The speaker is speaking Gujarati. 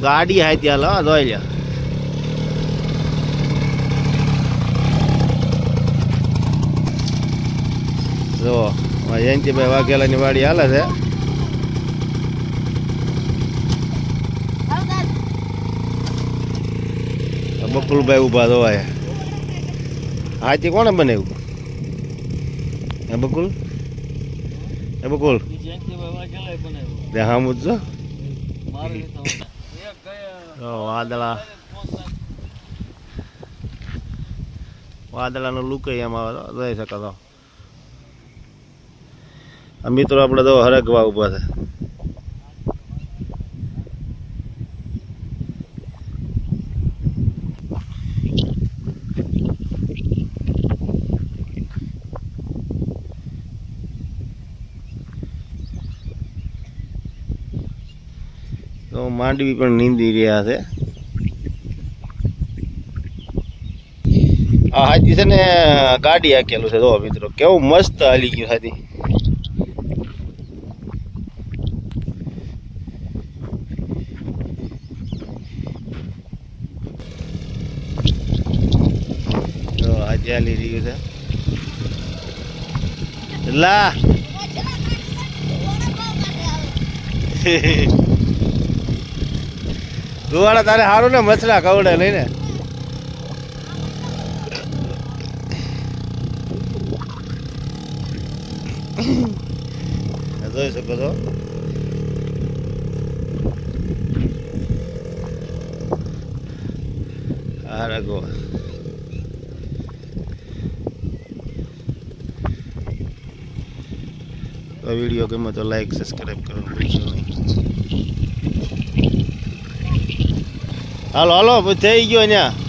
ગાડી હાઈ ત્યાં લો જોઈ લ્યો. જો જયંતિભાઈ વાઘેલાની વાડી હાલે છે. બકુલભાઈ ઊભા જોવાય. હાથી કોણે બનાવ્યું? હે બકુલ? હે બકુલ? હા મુજો વાદળા વાદળાનો લુક એમાં જોઈ શકો છો. મિત્રો આપણે તો હરગવા ઊભા છે. તો માંડવી પણ નીંદી રહ્યા છે. આ હાથી છે ને ગાડી હાકેલું છે. જો મિત્રો કેવું મસ્ત હાલી ગયું હાથી. તો હાથી હાલી રહ્યું છે. લા તુવાડા તારે સારું ને મછલા કવડે લઈને. જોઈ શકો છો. હરગો તો વિડીયો ગમે તો લાઈક સબસ્ક્રાઈબ કરવાનું ભૂલશો નહીં. હાલો હાલો થઈ ગયો અહીંયા.